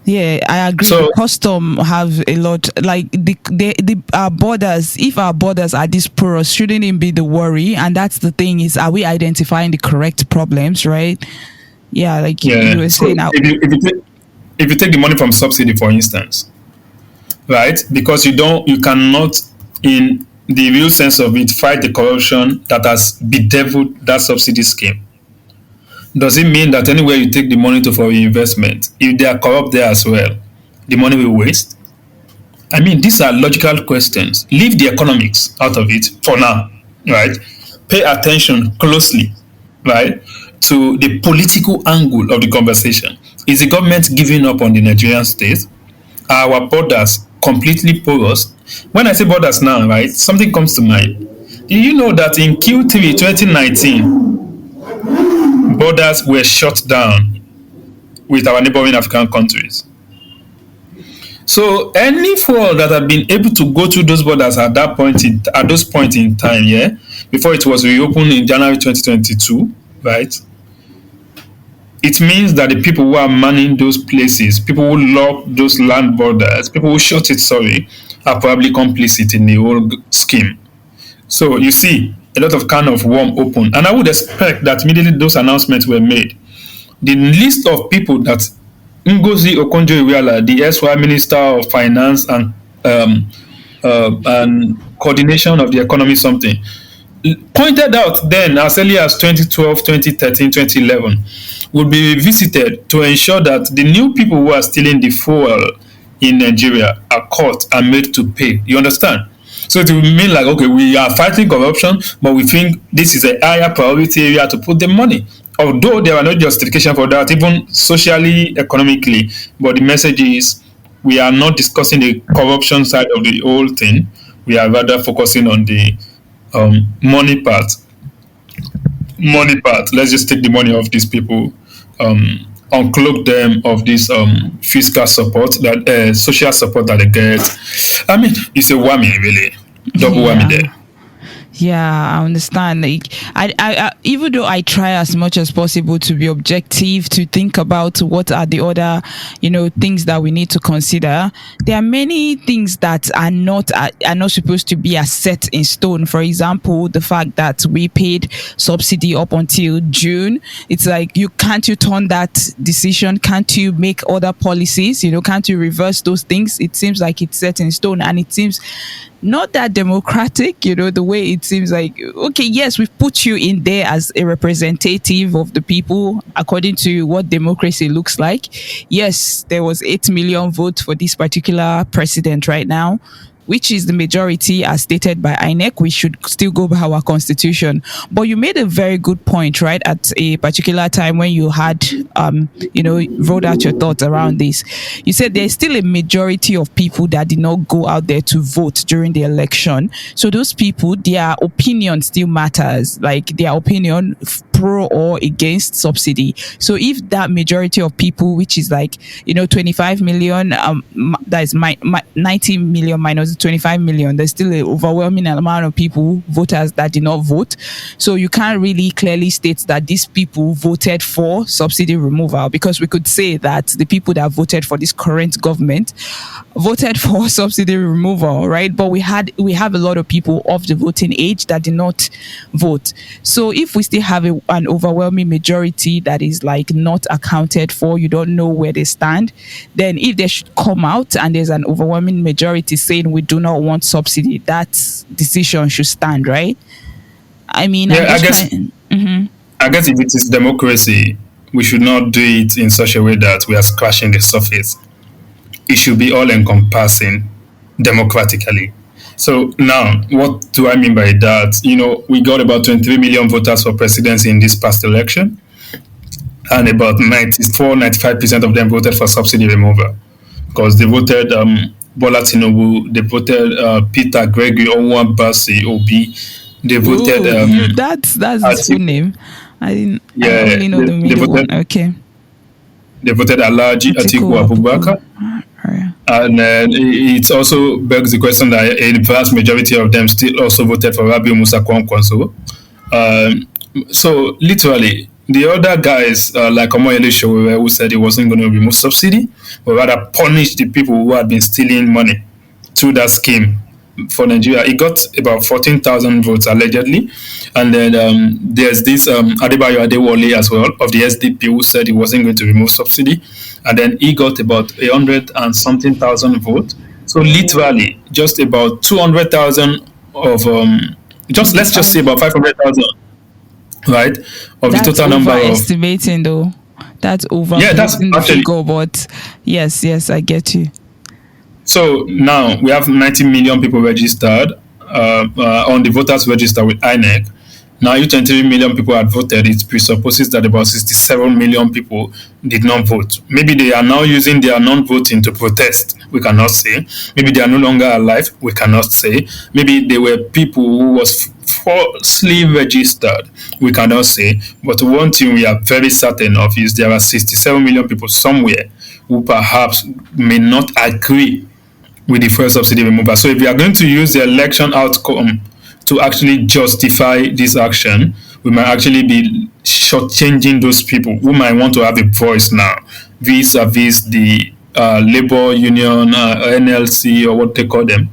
Yeah, I agree. So, the custom have a lot, like the our borders. If our borders are this porous, shouldn't it be the worry? And that's the thing: is are we identifying the correct problems, right? Yeah, like you were saying. So if you take the money from subsidy, for instance, right? Because you cannot, in the real sense of it, fight the corruption that has bedeviled that subsidy scheme. Does it mean that anywhere you take the money to for investment, if they are corrupt there as well, the money will waste? I mean, these are logical questions. Leave the economics out of it for now, right? Pay attention closely, right, to the political angle of the conversation. Is the government giving up on the Nigerian state? Are our borders completely porous? When I say borders now, right, something comes to mind. Do you know that in Q3 2019, borders were shut down with our neighboring African countries? So any fraud that had been able to go through those borders at those point in time, before it was reopened in January 2022, right? It means that the people who are manning those places, people who lock those land borders, people who shut it, are probably complicit in the whole scheme. So you see, a lot of kind of worm open. And I would expect that immediately those announcements were made, the list of people that Ngozi Okonjo-Iweala, the SY Minister of Finance and Coordination of the Economy something, pointed out then as early as 2012, 2013, 2011, would be revisited to ensure that the new people who are stealing the fuel in Nigeria are caught and made to pay. You understand? So it will mean like, okay, we are fighting corruption, but we think this is a higher priority area to put the money. Although there are no justification for that, even socially, economically, but the message is we are not discussing the corruption side of the whole thing. We are rather focusing on the money part. Let's just take the money of these people, uncloak them of this fiscal support, that social support that they get. I mean, it's a whammy, really, double whammy there. Yeah, I understand. Like, I even though I try as much as possible to be objective, to think about what are the other, things that we need to consider. There are many things that are not supposed to be as set in stone. For example, the fact that we paid subsidy up until June. It's like can't you turn that decision? Can't you make other policies? Can't you reverse those things? It seems like it's set in stone, and it seems not that democratic, the way it seems like, okay, yes, we've put you in there as a representative of the people according to what democracy looks like. Yes, there was 8 million votes for this particular president right now, which is the majority as stated by INEC. We should still go by our constitution. But you made a very good point, right? At a particular time when you had, wrote out your thoughts around this. You said there's still a majority of people that did not go out there to vote during the election. So those people, their opinion still matters, like their opinion pro or against subsidy. So if that majority of people, which is like, 25 million, that is 90 million minus 25 million, there's still an overwhelming amount of people, voters, that did not vote. So you can't really clearly state that these people voted for subsidy removal, because we could say that the people that voted for this current government voted for subsidy removal, right? But we have a lot of people of the voting age that did not vote. So if we still have an overwhelming majority that is like not accounted for, you don't know where they stand, then if they should come out and there's an overwhelming majority saying we do not want subsidy, that decision should stand, right? I mean, I guess if it is democracy, we should not do it in such a way that we are scratching the surface. It should be all-encompassing democratically. So now, what do I mean by that? We got about 23 million voters for presidency in this past election, and about 94-95% of them voted for subsidy removal, because they voted Bola Tinubu, they voted Peter Gregory Onwabasi Obi, they voted... that's his full name. I only know the middle one. Okay. They voted Alhaji Atiku Abubakar. And it also begs the question that a vast majority of them still also voted for Rabiu Musa Kwankwaso. So literally, the other guys like Omoyele Sowore, who said he wasn't going to remove subsidy, but rather punish the people who had been stealing money through that scheme for Nigeria. He got about 14,000 votes allegedly. And then there's this Adebayo Adewale as well of the SDP who said he wasn't going to remove subsidy. And then he got about 100 and something thousand votes. So literally just about 200,000 of, let's just say about 500,000, right? Of That's the total number of. Overestimating though. That's over. Yeah, that's the actually. figure, but yes, I get you. So now we have 90 million people registered on the voters register with INEC. Now, if 23 million people had voted, it presupposes that about 67 million people did not vote. Maybe they are now using their non-voting to protest. We cannot say. Maybe they are no longer alive. We cannot say. Maybe they were people who was falsely registered. We cannot say. But one thing we are very certain of is there are 67 million people somewhere who perhaps may not agree with the fuel subsidy removal. So if we are going to use the election outcome to actually justify this action, we might actually be shortchanging those people who might want to have a voice now, vis-a-vis the labor union, NLC, or what they call them,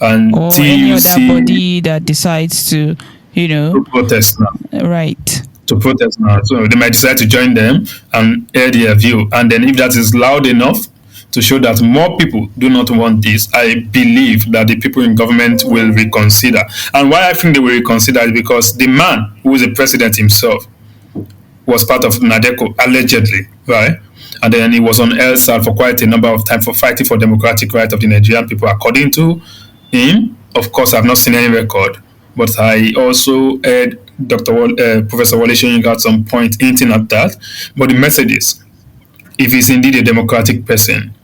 and or TUC, any other body that decides to, to protest now. Right. To protest now. So they might decide to join them and air their view. And then if that is loud enough to show that more people do not want this, I believe that the people in government will reconsider. And why I think they will reconsider is because the man who is the president himself was part of NADECO, allegedly, right? And then he was on LSAT for quite a number of time for fighting for democratic rights of the Nigerian people. According to him, of course, I've not seen any record, but I also heard Professor Wale Soyinka at some point hinting at that. But the message is, if he's indeed a democratic person,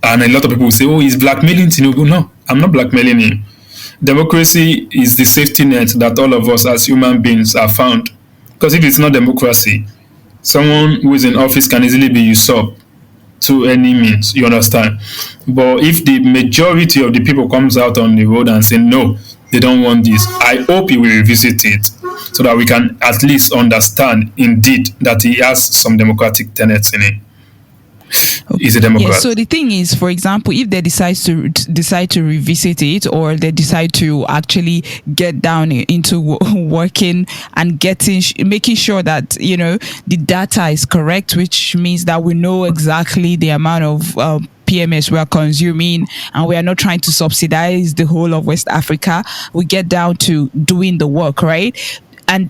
and a lot of people will say, oh, he's blackmailing Tinubu. No, I'm not blackmailing him. Democracy is the safety net that all of us as human beings are found. Because if it's not democracy, someone who is in office can easily be usurped to any means, you understand? But if the majority of the people comes out on the road and say, no, they don't want this, I hope he will revisit it so that we can at least understand indeed that he has some democratic tenets in it. Is a Democrat. Yeah, so the thing is, for example, if they decide to revisit it, or they decide to actually get down into working and making sure that the data is correct, which means that we know exactly the amount of PMS we are consuming, and we are not trying to subsidize the whole of West Africa. We get down to doing the work, right?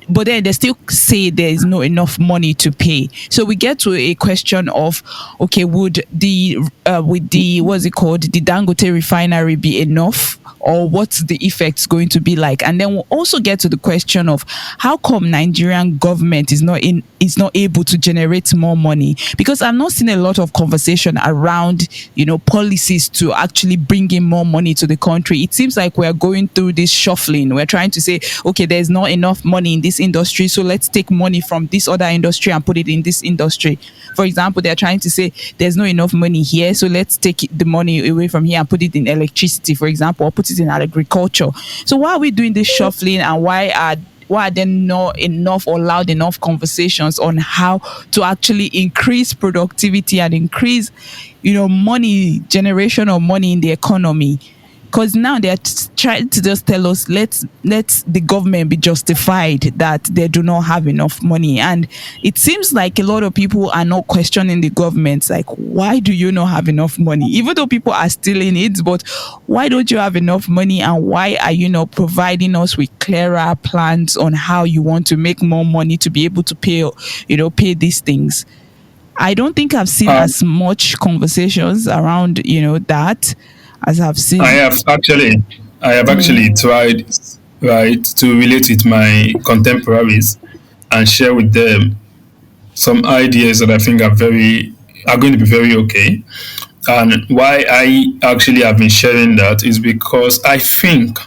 But then they still say there is no enough money to pay. So we get to a question of, okay, would the what's it called, the Dangote refinery be enough, or what's the effects going to be like? And then we'll also get to the question of how come Nigerian government is not able to generate more money, because I've not seen a lot of conversation around policies to actually bring in more money to the country. It seems like we're going through this shuffling. We're trying to say, okay, there's not enough money in this industry, so let's take money from this other industry and put it in this industry. For example, they're trying to say there's not enough money here, so let's take the money away from here and put it in electricity, for example, or put it in agriculture. So why are we doing this shuffling, and why are there not enough or loud enough conversations on how to actually increase productivity and increase money generation of money in the economy? Because now they're trying to just tell us, let the government be justified that they do not have enough money. And it seems like a lot of people are not questioning the government. Like, why do you not have enough money? Even though people are stealing it, but why don't you have enough money? And why are you not providing us with clearer plans on how you want to make more money to be able to pay these things? I don't think I've seen as much conversations around, that. As I've seen. I have actually tried, right, to relate with my contemporaries and share with them some ideas that I think are going to be very okay. And why I actually have been sharing that is because I think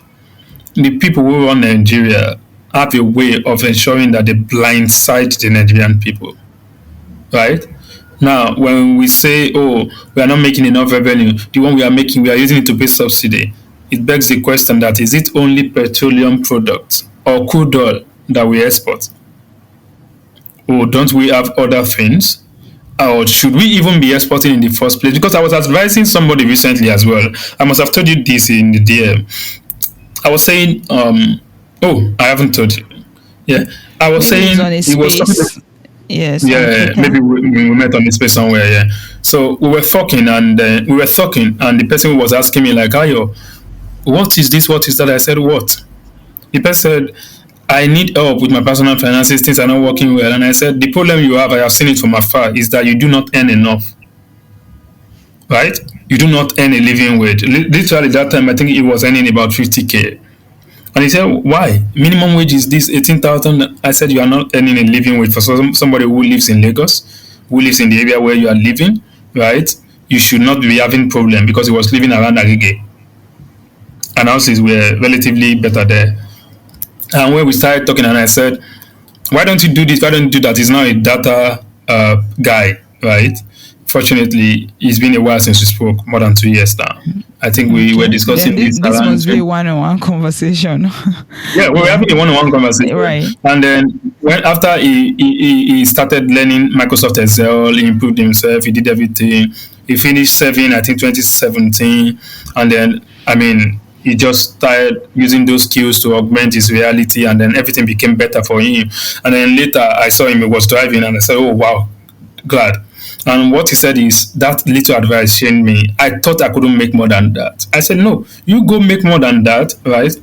the people who run Nigeria have a way of ensuring that they blindside the Nigerian people, right? Now, when we say, oh, we are not making enough revenue, the one we are making, we are using it to pay subsidy, it begs the question that is it only petroleum products or crude oil that we export? Or don't we have other things? Or should we even be exporting in the first place? Because I was advising somebody recently as well. I must have told you this in the DM. I was saying, oh, I haven't told you. Yeah, I was Maybe saying on a it was something. space. Yes. Yeah, Okay. maybe we met on this space somewhere. Yeah, so we were talking, and the person was asking me like, "Ayo, what is this? What is that?" I said, "What?" The person said, "I need help with my personal finances. Things are not working well." And I said, "The problem you have, I have seen it from afar, is that you do not earn enough, right? You do not earn a living wage. Literally, that time I think he was earning about 50K." And he said, "Why? Minimum wage is this 18,000." I said, "You are not earning a living wage for somebody who lives in Lagos, who lives in the area where you are living, right? You should not be having problem because he was living around Agege, and houses were relatively better there." And when we started talking, and I said, "Why don't you do this? Why don't you do that?" He's now a data guy, right? Fortunately, it's been a while since we spoke, more than 2 years now. I think we were Okay. discussing Then this, this this around. must be a one-on-one conversation. Yeah, we were having a one-on-one conversation, Right. and then after he started learning Microsoft Excel, he improved himself. He did everything. He finished serving, I think, 2017, and then he just started using those skills to augment his reality, and then everything became better for him. And then later, I saw him; he was driving, and I said, "Oh wow, glad." And what he said is that little advice changed me. I thought I couldn't make more than that. I said, "No, you go make more than that, right?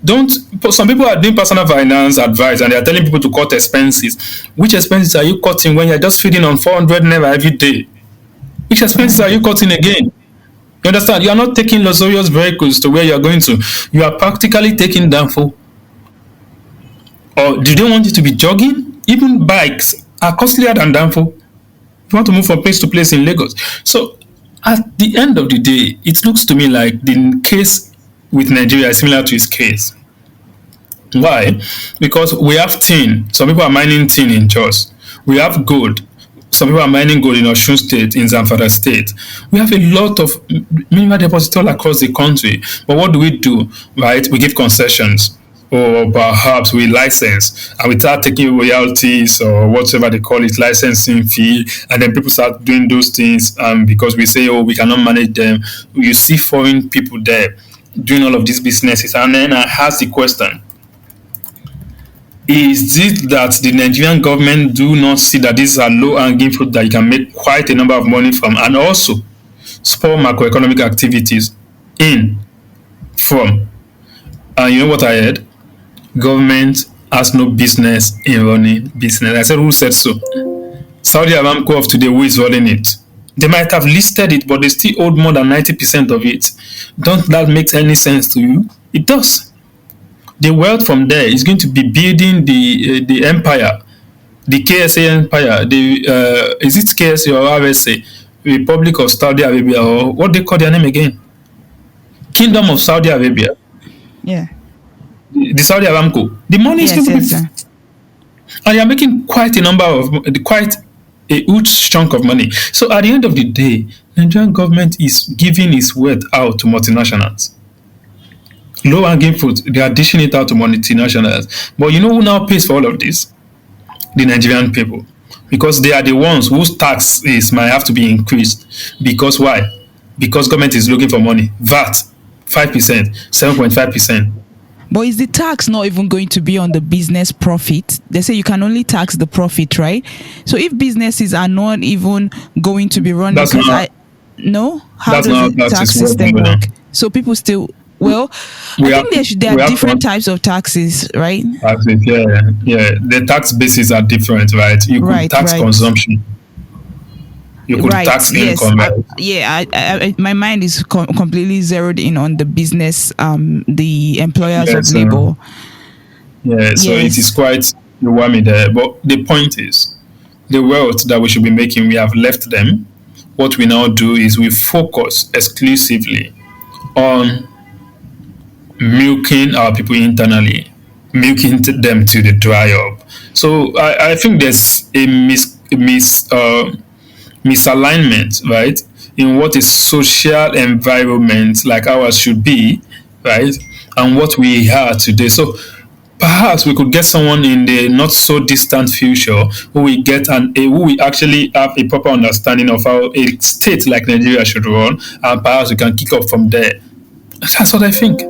Don't." Some people are doing personal finance advice and they are telling people to cut expenses. Which expenses are you cutting when you're just feeding on 400 naira every day? Which expenses are you cutting again? You understand? You are not taking luxurious vehicles to where you are going to. You are practically taking downfall. Or do they want you to be jogging? Even bikes are costlier than downfall. You want to move from place to place in Lagos. So at the end of the day, it looks to me like the case with Nigeria is similar to his case. Why? Because we have tin. Some people are mining tin in Jos. We have gold. Some people are mining gold in Osun State, in Zamfara State. We have a lot of mineral deposits all across the country. But what do? Right? We give concessions. Or perhaps we license and we start taking royalties or whatever they call it, licensing fee, and then people start doing those things because we say, oh, we cannot manage them. You see foreign people there doing all of these businesses. And then I ask the question, is it that the Nigerian government do not see that these are low-hanging fruit that you can make quite a number of money from, and also spur macroeconomic activities from? And you know what I heard? Government has no business in running business. I said, who said so? Saudi Aramco of today, who is running it? They might have listed it, but they still hold more than 90% of it. Don't that make any sense to you? It does. The wealth from there is going to be building the empire, the KSA empire. Is it KSA or RSA? Republic of Saudi Arabia, or what they call their name again? Kingdom of Saudi Arabia. Yeah. The Saudi Aramco. The money is going to be, and they are making quite a huge chunk of money. So at the end of the day, Nigerian government is giving its wealth out to multinationals. Low hanging fruit, they are dishing it out to multinationals. But you know who now pays for all of this? The Nigerian people. Because they are the ones whose taxes might have to be increased. Because why? Because government is looking for money. VAT, 5%, 7.5%. But is the tax not even going to be on the business profit? They say you can only tax the profit, right? So if businesses are not even going to be running, That's not, how does the tax system work? So people still, well, I think there are different types of taxes, right? Taxes, yeah. The tax bases are different, right? You could tax consumption. You could tax income. My mind is completely zeroed in on the business, the employers of labor. So it is quite whammy there. But the point is, the wealth that we should be making, we have left them. What we now do is we focus exclusively on milking our people internally, milking them to the dry up. So I think there's a misalignment, right, in what a social environment like ours should be, right, and what we are today. So perhaps we could get someone in the not so distant future who will who will actually have a proper understanding of how a state like Nigeria should run, and perhaps we can kick up from there. That's what I think.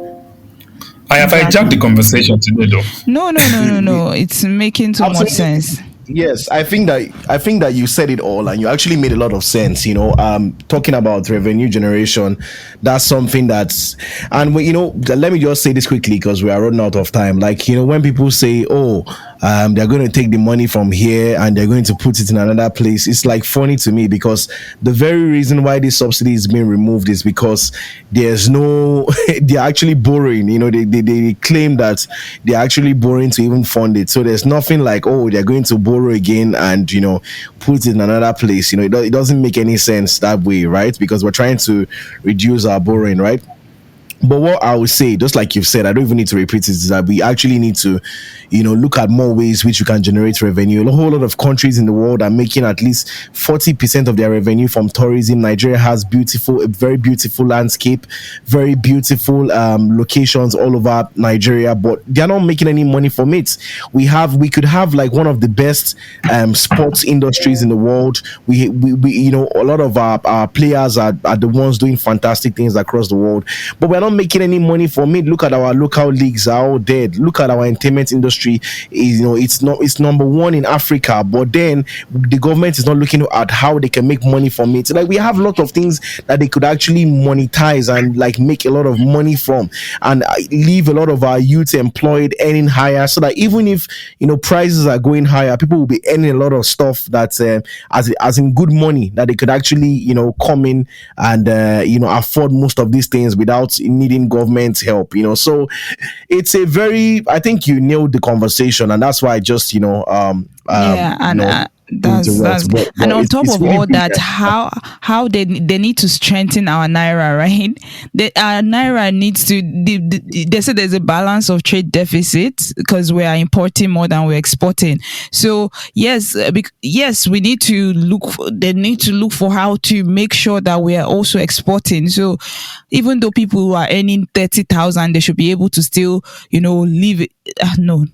I have hijacked the Exactly. conversation today, though. No, no, no, no, no. It's making too much Absolutely. sense. Yes, I think that you said it all, and you actually made a lot of sense. Talking about revenue generation, that's something that's, and let me just say this quickly because we are running out of time. Like, when people say, "Oh, they're going to take the money from here and they're going to put it in another place," it's like funny to me because the very reason why this subsidy is being removed is because there's no, they're actually borrowing. They claim that they're actually borrowing to even fund it. So there's nothing like, oh, they're going to borrow again and put it in another place. It doesn't make any sense that way, right? Because we're trying to reduce our borrowing, right? But what I would say, just like you've said, I don't even need to repeat it, is that we actually need to, look at more ways which you can generate revenue. A whole lot of countries in the world are making at least 40% of their revenue from tourism. Nigeria has a very beautiful landscape, very beautiful locations all over Nigeria, but they're not making any money from it. We could have like one of the best sports industries in the world. We a lot of our players are the ones doing fantastic things across the world, but we're not making any money from it. Look at our local leagues are all dead. Look at our entertainment industry. It's number one in Africa, but then the government is not looking at how they can make money from it. Like, we have a lot of things that they could actually monetize and like make a lot of money from, and leave a lot of our youth employed, earning higher, so that even if prices are going higher, people will be earning a lot of stuff that's as in good money, that they could actually come in and afford most of these things without needing government help. So it's a very, I think you nailed the conversation, and that's why I just Yeah, and that's and but on top it's of really all big. that, how they need to strengthen our naira, right? Our naira needs to. They say there's a balance of trade deficit because we are importing more than we're exporting. So yes, yes, we need to look. They need to look for how to make sure that we are also exporting. So even though people who are earning 30,000, they should be able to still live. No.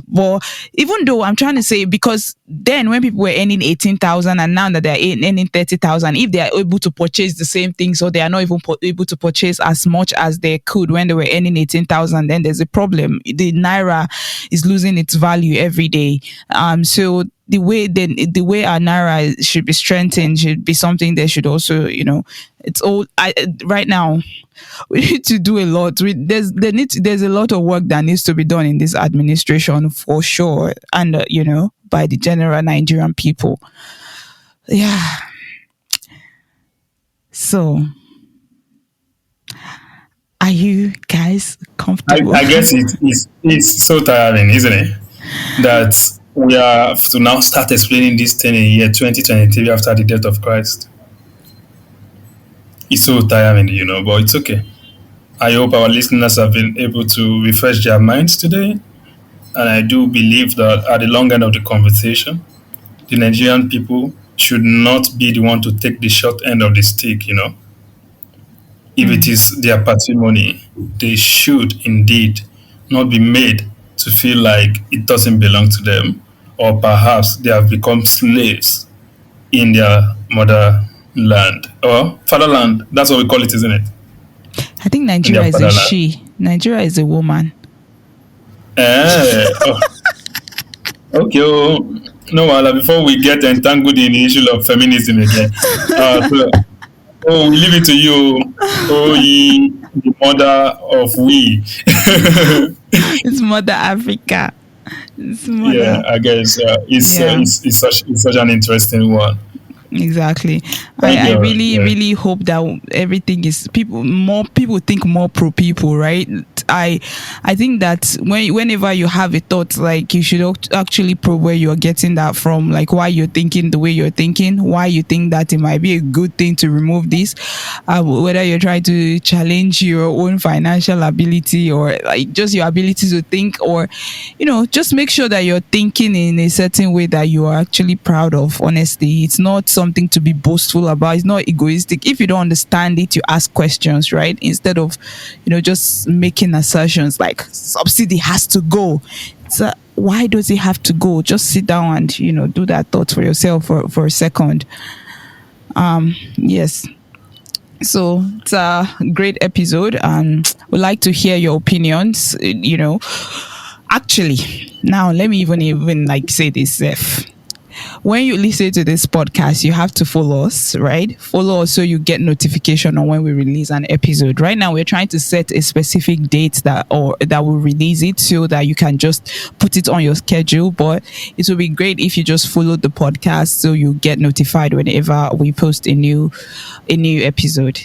But even though I'm trying to say, because then when people were earning 18,000 and now that they're earning 30,000, if they are able to purchase the same thing, so they are not even able to purchase as much as they could when they were earning 18,000, then there's a problem. The naira is losing its value every day. So the way our naira should be strengthened should be something they should also, it's all right now. We need to do a lot. There's a lot of work that needs to be done in this administration for sure, and by the general Nigerian people. Yeah. So, are you guys comfortable? I guess it's so tiring, isn't it? That we have to now start explaining this thing in year 2023 after the death of Christ. It's so tiring, but it's okay. I hope our listeners have been able to refresh their minds today. And I do believe that at the long end of the conversation, the Nigerian people should not be the one to take the short end of the stick. If it is their patrimony, they should indeed not be made to feel like it doesn't belong to them, or perhaps they have become slaves in their motherland or fatherland. That's what we call it, isn't it? I think Nigeria is a she. Nigeria is a woman. Oh. Okay. Oh, no, before we get entangled in the issue of feminism again. We leave it to you. Oh, ye, the mother of we. It's Mother Africa. It's Mother. Yeah, I guess it's such an interesting one. Exactly. I really hope that everything is more people think more pro people, right? I think that whenever you have a thought, like, you should actually probe where you're getting that from, like why you're thinking the way you're thinking, why you think that it might be a good thing to remove this, whether you're trying to challenge your own financial ability or like just your ability to think, or just make sure that you're thinking in a certain way that you are actually proud of. Honestly, it's not something something to be boastful about. It's not egoistic. If you don't understand it, you ask questions, right? Instead of, just making assertions like subsidy has to go. So why does it have to go? Just sit down and, do that thought for yourself for a second. Yes. So it's a great episode, and we'd like to hear your opinions. Actually, now let me even like say this. When you listen to this podcast, you have to follow us, right? Follow us so you get notification on when we release an episode. Right now, we're trying to set a specific date that will release it so that you can just put it on your schedule. But it will be great if you just follow the podcast so you get notified whenever we post a new episode.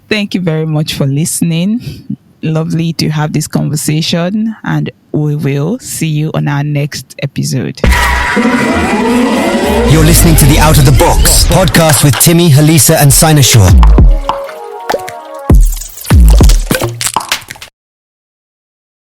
Thank you very much for listening. Lovely to have this conversation, and we will see you on our next episode. You're listening to the Out of the Box podcast with Timmy, Halisa, and Sinashore.